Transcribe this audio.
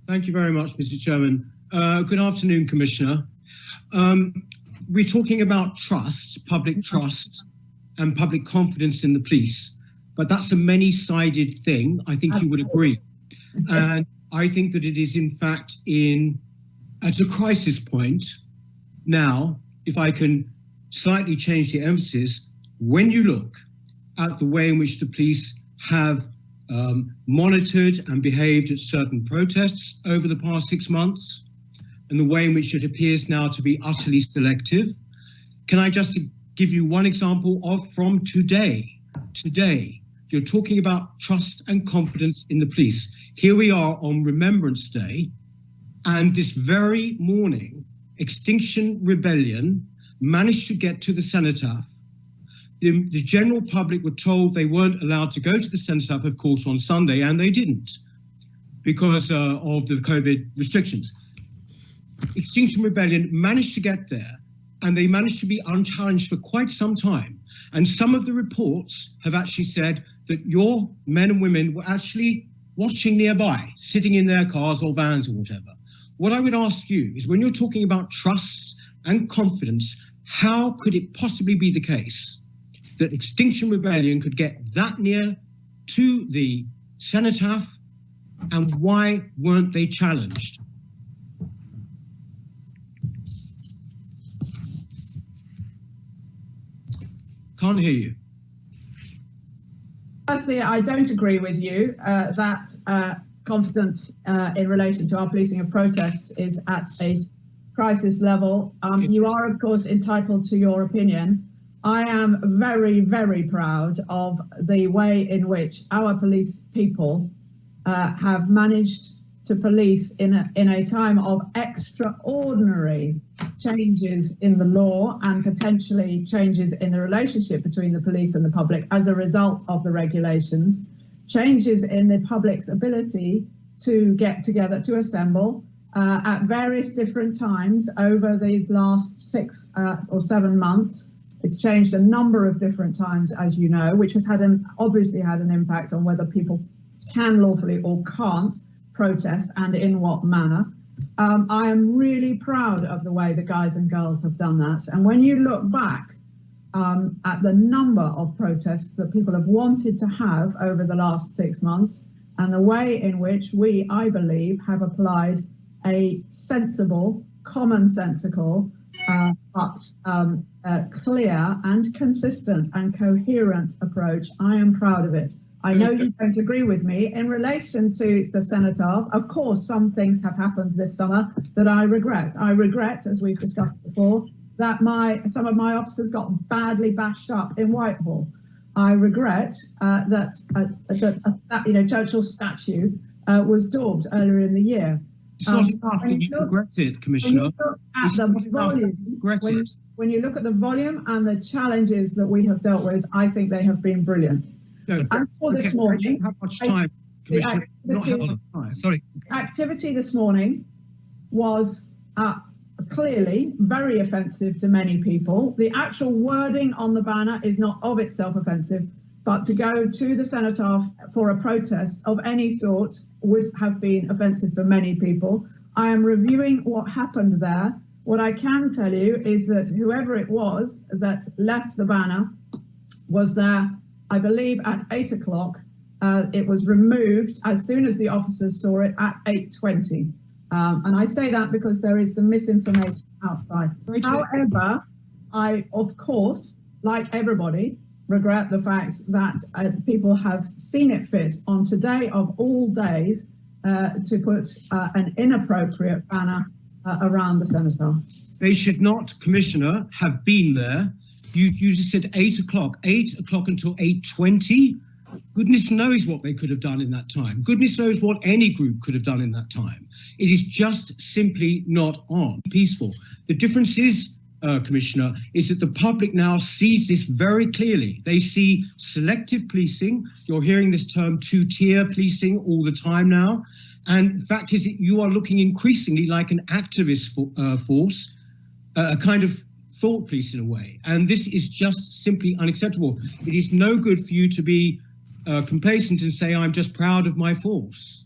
Thank you very much, Mr. Chairman. Good afternoon, Commissioner. We're talking about trust, public trust, and public confidence in the police, but that's a many-sided thing. I think you would agree. And I think that it is, in fact, at a crisis point now, if I can slightly change the emphasis, when you look at the way in which the police have monitored and behaved at certain protests over the past 6 months, and the way in which it appears now to be utterly selective. Can I just give you one example from today? Today, you're talking about trust and confidence in the police. Here we are on Remembrance Day, and this very morning, Extinction Rebellion managed to get to the Cenotaph. The general public were told they weren't allowed to go to the Cenotaph, of course, on Sunday, and they didn't because of the COVID restrictions. Extinction Rebellion managed to get there, and they managed to be unchallenged for quite some time. And some of the reports have actually said that your men and women were actually watching nearby, sitting in their cars or vans or whatever. What I would ask you is, when you're talking about trust and confidence, how could it possibly be the case that Extinction Rebellion could get that near to the Cenotaph, and why weren't they challenged? Can't hear you. Firstly, I don't agree with you that confidence in relation to our policing of protests is at a crisis level. You are, of course, entitled to your opinion. I am very, very proud of the way in which our police people have managed to police in a time of extraordinary changes in the law and potentially changes in the relationship between the police and the public as a result of the regulations, changes in the public's ability to get together, to assemble at various different times over these last 6 or 7 months. It's changed a number of different times, as you know, which has obviously had an impact on whether people can lawfully or can't protest and in what manner. I am really proud of the way the guys and girls have done that. And when you look back at the number of protests that people have wanted to have over the last 6 months, and the way in which we, I believe, have applied a sensible, commonsensical, but clear and consistent and coherent approach, I am proud of it. I know you don't agree with me. In relation to the Cenotaph, of course, some things have happened this summer that I regret. I regret, as we've discussed before, that some of my officers got badly bashed up in Whitehall. I regret that Churchill's statue was daubed earlier in the year. It's not enough that you regret it, Commissioner. When you look at the volume and the challenges that we have dealt with, I think they have been brilliant. No, and for this morning, how much time, Commissioner? Not how much time. Sorry. Activity this morning was clearly very offensive to many people. The actual wording on the banner is not of itself offensive, but to go to the Cenotaph for a protest of any sort would have been offensive for many people. I am reviewing what happened there. What I can tell you is that whoever it was that left the banner was there, I believe, at 8 o'clock. It was removed as soon as the officers saw it at 8:20. And I say that because there is some misinformation outside. However, I, of course, like everybody, regret the fact that people have seen it fit on today of all days to put an inappropriate banner around the Cenotaph. They should not, Commissioner, have been there. You just said 8 o'clock, 8 o'clock until 8:20. Goodness knows what they could have done in that time. Goodness knows what any group could have done in that time. It is just simply not peaceful. The difference is, Commissioner, is that the public now sees this very clearly. They see selective policing. You're hearing this term two-tier policing all the time now. And the fact is that you are looking increasingly like an activist force, a kind of thought police in a way. And this is just simply unacceptable. It is no good for you to be complacent and say, I'm just proud of my force.